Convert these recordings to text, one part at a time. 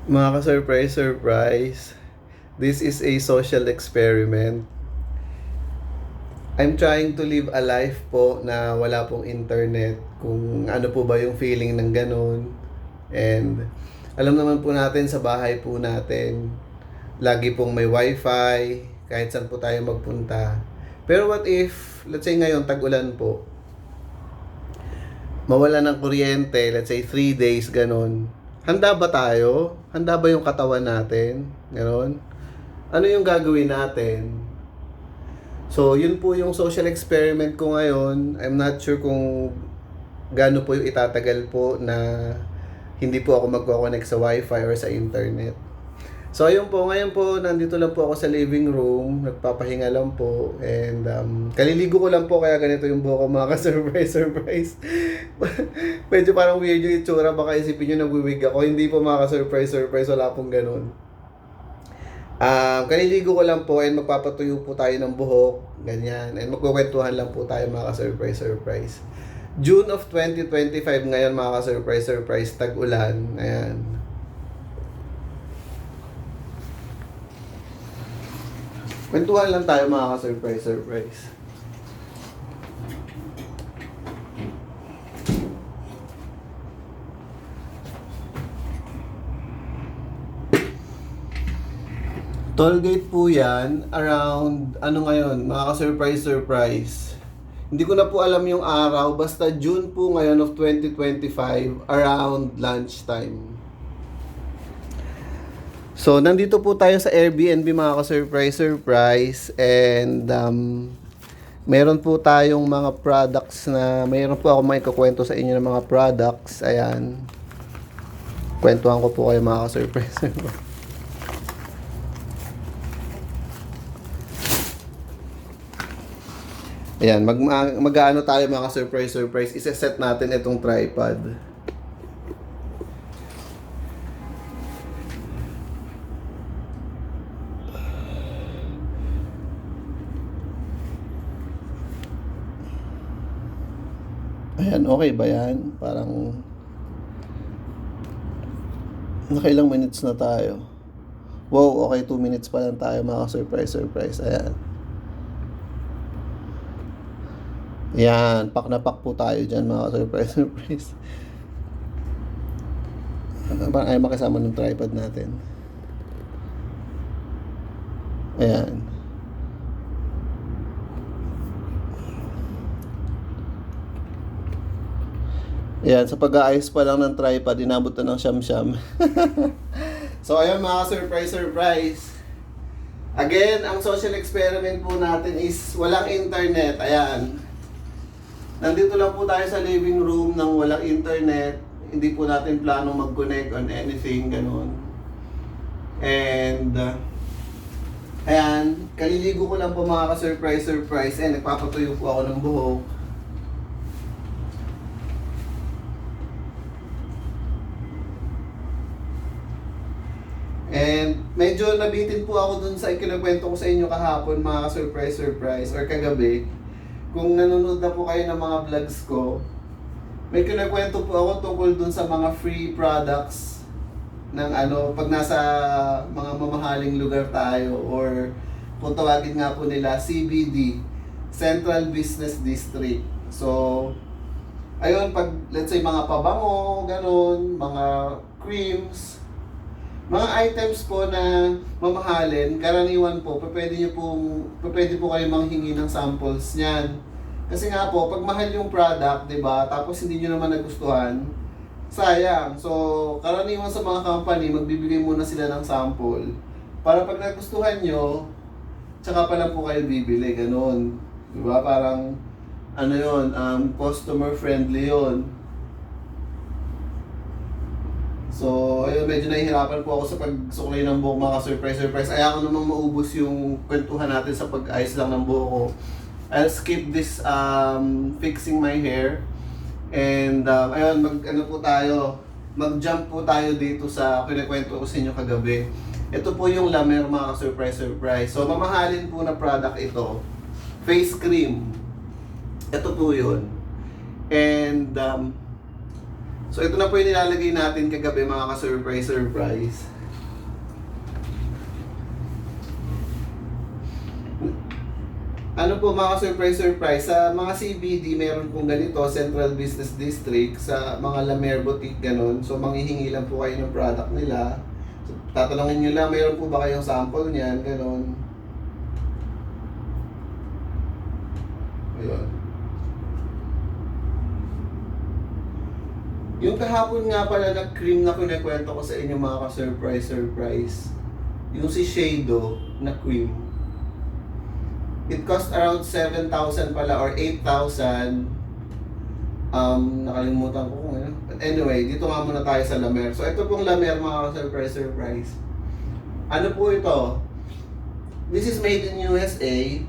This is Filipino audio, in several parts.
Mga ka-surprise, surprise. This is a social experiment. I'm trying to live a life po na wala pong internet. Kung ano po ba yung feeling ng ganun. And alam naman po natin sa bahay po natin, lagi pong may wifi, kahit saan po tayo magpunta. Pero what if, let's say ngayon, tag-ulan po, mawala ng kuryente, let's say 3 days, ganun. Handa ba tayo? Handa ba yung katawan natin? Ganon. Ano yung gagawin natin? So, yun po yung social experiment ko ngayon. I'm not sure kung gaano po yung itatagal po na hindi po ako magko-connect sa wifi or sa internet. So, ayun po, ngayon po, nandito lang po ako sa living room, nagpapahinga lang po, and kaliligo ko lang po, kaya ganito yung buhok ko, mga ka-surprise, surprise. Medyo parang weird yung itsura, baka isipin nyo nagwiwig ako, hindi po mga ka-surprise, surprise, wala pong ganun. Kaliligo ko lang po, and magpapatuyo po tayo ng buhok, ganyan, and magkukwentuhan lang po tayo, mga ka-surprise, surprise. June of 2025 ngayon, mga ka-surprise, surprise, tag-ulan, ayan. Kwentuhan lang tayo, mga ka-surprise, surprise. Tollgate po yan, around, ano ngayon, mga ka-surprise, surprise. Hindi ko na po alam yung araw, basta June po ngayon of 2025, around lunchtime. So, nandito po tayo sa Airbnb, mga ka-surprise, surprise. And, meron po tayong mga products na, meron po ako may kukwento sa inyo ng mga products. Ayan. Kwentuhan ko po kayo, mga ka-surprise, surprise. Ayan, mag-ano tayo, mga ka-surprise, surprise. Isa-set natin itong tripod. Ayan, okay ba yan? Parang nakailang minutes na tayo. Wow, okay, 2 minutes pa lang tayo, mga surprise, surprise. Ayan. Ayan, pak na pak po tayo dyan, mga surprise, surprise. Parang ayaw makasama ng tripod natin. Ayan. Ayan, sa pag-aayos pa lang ng tripod, inabot na ng siyam-siyam. So, ayan, mga surprise, surprise. Again, ang social experiment po natin is walang internet. Ayan. Nandito lang po tayo sa living room ng walang internet. Hindi po natin planong mag-connect on anything, ganun. And, ayan, kaliligo ko lang po, mga ka-surprise, surprise. And nagpapatuyo po ako ng buhok. And medyo nabitin po ako dun sa ikinukwento ko sa inyo kahapon, mga ka-surprise, surprise, or kagabi. Kung nanonood na po kayo ng mga vlogs ko, may kinukwento po ako tungkol dun sa mga free products ng ano, pag nasa mga mamahaling lugar tayo, or kung tawagin nga po nila CBD, Central Business District. So, ayun, pag let's say mga pabango, ganun, mga creams, mga items po na mamahalin, karaniwan po, pwede po kayo manghingi ng samples niyan. Kasi nga po, pag mahal yung product, 'di ba? Tapos hindi niyo naman nagustuhan, sayang. So, karaniwan sa mga company, magbibigay muna sila ng sample para pag nagustuhan niyo, tsaka pa lang po kayo bibili, ganun. 'Di ba? Parang ano 'yon, customer friendly 'yon. So, ayun, medyo nahihirapan po ako sa pagsuklay ng buhok, mga surprise, surprise. Ayaw ko namang maubos yung kwentuhan natin sa pag-ayos lang ng buhok ko. I'll skip this fixing my hair. And, ayun, mag-jump po tayo dito sa kinikwento ko sa inyo kagabi. Ito po yung La Mer, mga surprise, surprise. So, mamahalin po na product ito. Face cream. Ito po yun. And, so ito na po yung nilalagay natin kagabi, mga ka-surprise, surprise. Ano po mga surprise, sa mga CBD meron pong ganito, Central Business District, sa mga La Mer Boutique ganun. So manghihingi lang po kayo ng product nila. So, tatanungin nyo lang, meron po ba kayong sample niyan, ganun. Ayun. Yung kahapon nga pala na cream na kinikwento ko sa inyo mga ka-surprise. Yung si Shado na cream. It cost around 7,000 pala or 8,000. Nakalimutan ko kung ano. But anyway, dito nga muna tayo sa La Mer. So ito pong La Mer mga ka-surprise. Ano po ito? This is made in USA.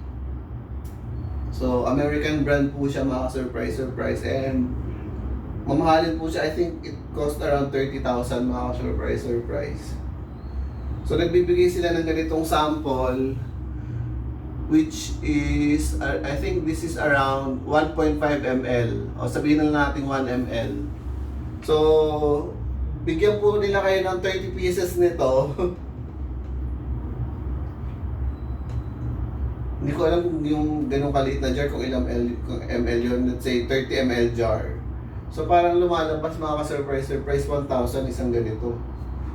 So American brand po siya mga ka-surprise. And mamahalin po siya. I think it cost around 30,000 mga ka-surprise. So nagbibigay sila ng ganitong sample, which is, I think this is around 1.5 ml. O sabihin na natin 1 ml. So, bigyan po nila kayo ng 30 pieces nito. Hindi ko alam kung yung ganong kaliit na jar, kung ilang ml yun. Let's say 30 ml jar. So parang lumalabas mga ka-surprise, 1,000 isang ganito.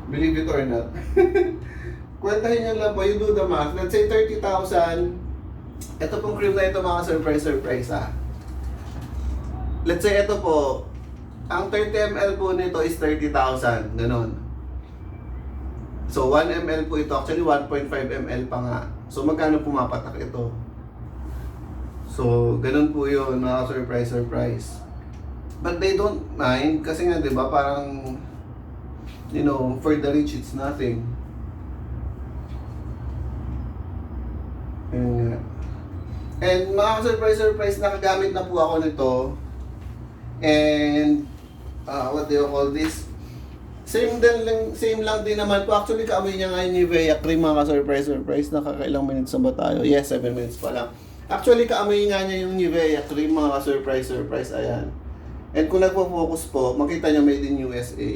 Believe it or not. Kwentahin nyo lang po, you do the math. Let's say 30,000. Ito pong cream na ito mga surprise ha. Let's say ito po, ang 30 ml po nito is 30,000. Ganon. So 1 ml po ito. Actually 1.5 ml pa nga. So magkano pumapatak ito? So ganon po yun mga surprise. But they don't mind kasi nga 'di ba parang for the rich it's nothing. And mga surprise, nakagamit na po ako nito. And what do you call this? Same lang din naman po. Actually, kaamoy niya nga yung Nivea cream mga surprise. Nakakailang minutes na ba tayo? Yes, 7 minutes pa lang. Actually, kaamoy nga niya yung Nivea cream mga surprise. Ayan. And kung nagpo-focus po, makita niya made in USA.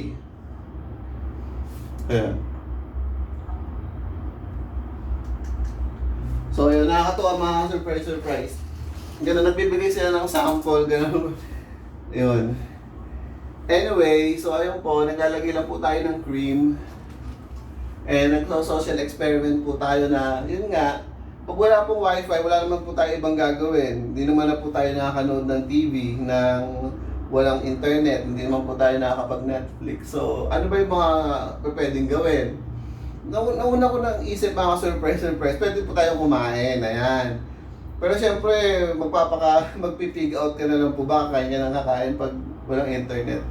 Ayan. So yun, nakakatuwa mga surprise. Ganun, nagbibigay sila ng sample, ganun. Yun. Anyway, so ayun po, naglalagay lang po tayo ng cream. And nagso-social experiment po tayo na, yun nga, pag wala pong wifi, wala naman po tayo ibang gagawin. Hindi naman na po tayo nakakanood ng TV, ng walang internet, hindi naman po tayo nakakapag-Netflix. So, ano ba yung mga pwedeng gawin? Nauna ko nang isip mga surprise, pwede po tayong kumain, ayan. Pero syempre, magpipig out ka na lang po ba, kaya nga nakakain pag walang internet.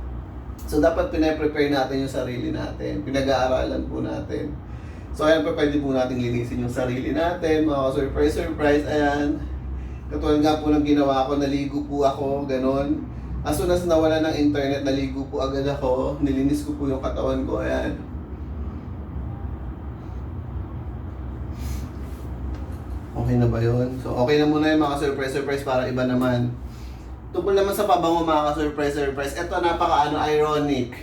So dapat pinaprepare natin yung sarili natin, pinag-aaralan po natin. So ayan po, pwede po natin linisin yung sarili natin, mga surprise, ayan. Katulad nga po ng ginawa ko, naligo po ako, ganon. As soon as nawala ng internet, naligo po agad ako, nilinis ko po yung katawan ko, ayan. Okay na ba yun? So, okay na muna yung mga surprise para iba naman. Tungkol naman sa pabango mga surprise. Ito ironic.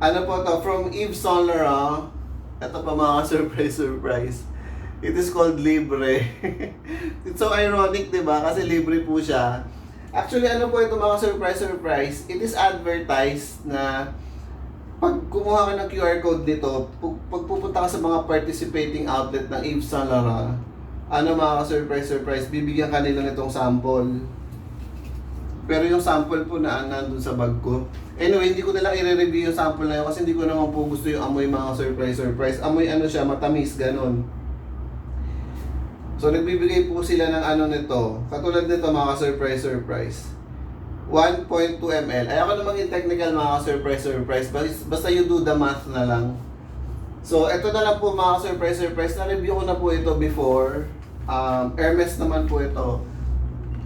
Ano po to? From Yves Saint Laurent. Ito pa mga surprise. It is called Libre. It's so ironic, diba? Kasi libre po siya. Actually, ano po ito mga surprise. It is advertised na pag kumuha ka ng QR code dito, pag pupunta ka sa mga participating outlet ng Yves Saint Laurent, mga surprise, bibigyan ka nila nitong sample. Pero yung sample po na nandun sa bag ko. Anyway, hindi ko na lang i-review yung sample na yun kasi hindi ko naman po gusto yung amoy mga surprise. Amoy siya, matamis, ganon. So nagbibigay po sila ng nito. Katulad nito mga surprise. 1.2 ml. Ayoko namang yung technical mga surprise. Basta you do the math na lang. So, ito na lang po mga surprise. Na-review ko na po ito before. Hermes naman po ito.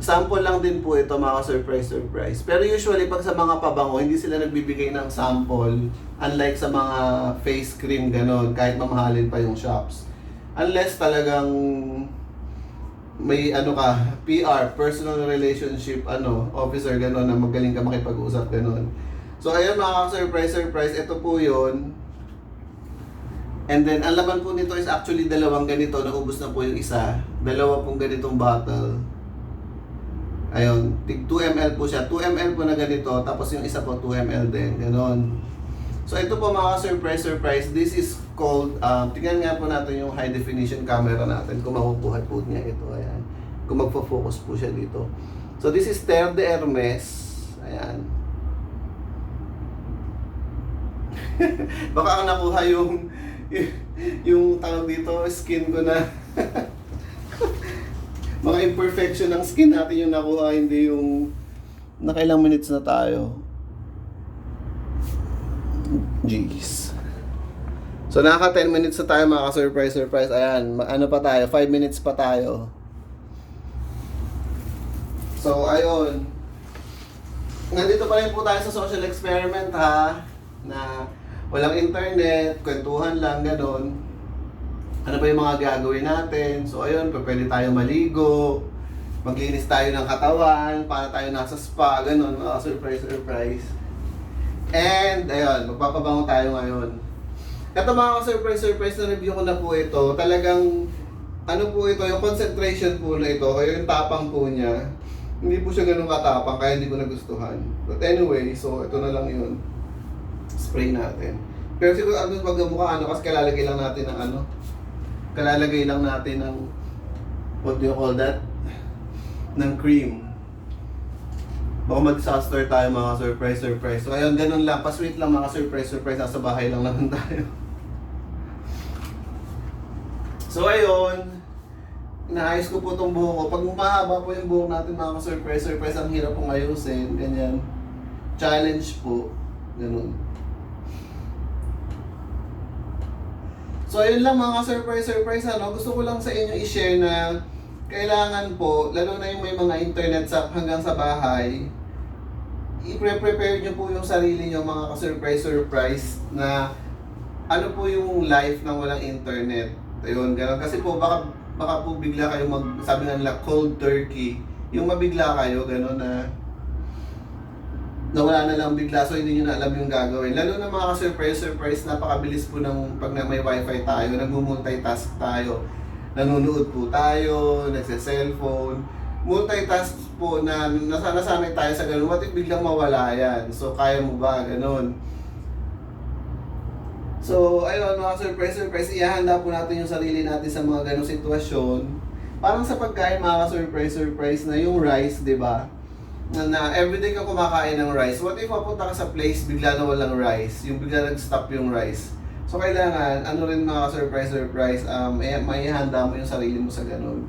Sample lang din po ito mga surprise. Pero usually, pag sa mga pabango, hindi sila nagbibigay ng sample. Unlike sa mga face cream, ganon. Kahit mamahalin pa yung shops. Unless talagang may PR, personal relationship, officer, ganon, na magaling ka makipag-usap, ganon. So, ayun mga surprise. Ito po yun. And then, ang laman po nito is actually dalawang ganito. Naubos na po yung isa. Dalawa pong ganitong bottle. Ayun, 2 ml po siya. 2 ml po na ganito. Tapos yung isa po 2 ml din. Ganon. So, ito po mga surprise. This is called, tingnan nga po natin yung high definition camera natin. Kung makukuha po niya ito. Ayan. Kung magpo-focus po siya dito. So, this is Terre de Hermes. Ayan. Baka ang nakuha yung tawag dito, skin ko na mga imperfection ng skin natin yung nakuha, hindi yung nakailang minutes na tayo. Jeez. So naka 10 minutes na tayo mga ka-surprise. Ayan, ano pa tayo? 5 minutes pa tayo. So ayun. Nandito pa rin po tayo sa social experiment ha, na walang internet, kwentuhan lang, gano'n. Ano pa yung mga gagawin natin? So ayun, pwede tayo maligo, maglinis tayo ng katawan, para tayo nasa spa, gano'n, mga surprise. And ayun, magpapabango tayo ngayon. Ito mga surprise na review ko na po ito. Talagang, ano po ito, yung concentration po na ito, o yung tapang po niya, hindi po siya ganun katapang, kaya hindi ko nagustuhan. But anyway, so ito na lang yun. Spray natin. Pero siguro ano pag mukha ano, kasi kalalagay lang natin ng ano. Kalalagay lang natin ng, what do you call that? Ng cream. Baka mag-disaster tayo mga surprise. So ayun, ganun lang. Pa-sweet lang mga surprise. Nasa bahay lang naman tayo. So ayun, inaayos ko po itong buhok ko. Pag mahaba po yung buhok natin mga surprise, ang hirap pong ayusin. Ganyan. Challenge po. Ganun. So ayun lang mga surprise ano. Gusto ko lang sa inyo i-share na kailangan po, lalo na yung may mga internet hanggang sa bahay, i-prepare nyo po yung sarili nyo mga ka-surprise na ano po yung life ng walang internet. Ayun, ganun. Kasi po baka po bigla kayo sabi nga nila cold turkey, yung mabigla kayo gano'n na nawala na lang bigla, so hindi nyo na alam yung gagawin. Lalo na mga surprise, napakabilis po ng pag may wifi tayo, nagmo-multitask tayo, nanonood po tayo, nagse-cellphone, multitask po na nasanay tayo sa ganun. What if biglang mawala yan? So kaya mo ba? Ganun. So, ayun mga surprise, ihahanda po natin yung sarili natin sa mga ganong sitwasyon. Parang sa pagkain mga surprise na yung rice, di ba? Na everyday ka kumakain ng rice. What if mapunta ka sa place, bigla na walang rice? Yung bigla nag-stop yung rice. So, kailangan, ano rin mga surprise, may ihanda mo yung sarili mo sa ganun.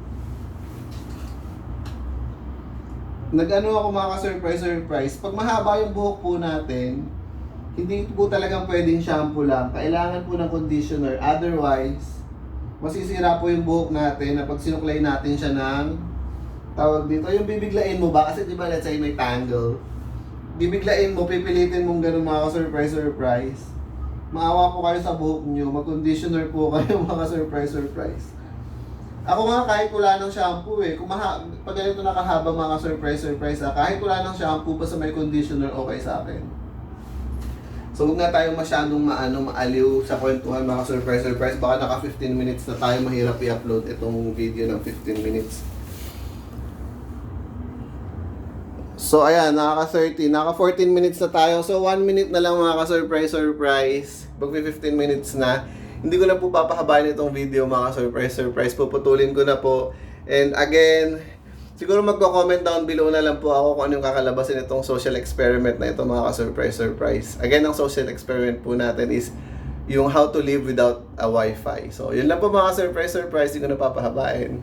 Nag-ano ako mga surprise. Pag mahaba yung buhok po natin, hindi po talagang pwedeng shampoo lang. Kailangan po ng conditioner. Otherwise, masisira po yung buhok natin na pag sinuklay natin siya ng tawag dito, yung bibiglain mo ba? Kasi di ba let's say may tangle. Bibiglain mo, pipilitin mong ganun mga surprise. Maawa po kayo sa buhok nyo. Mag-conditioner po kayo mga surprise. Ako nga kahit wala ng shampoo pag ganito nakahaba mga surprise kahit wala ng shampoo pa sa may conditioner, okay sa akin. So huwag na tayo masyadong maaliw sa kwentuhan mga surprise. Baka naka 15 minutes na tayo, mahirap i-upload itong video ng 15 minutes. So ayan, naka 14 minutes na tayo. So 1 minute na lang mga surprise. Pag 15 minutes na, hindi ko na po papahabain itong video mga surprise. Puputulin ko na po. And again, siguro magko-comment down below na lang po ako kung ano yung kakalabasin itong social experiment na ito mga ka-surprise. Again, ang social experiment po natin is yung how to live without a wifi. So, yun lang po mga surprise. Hindi ko na papahabain.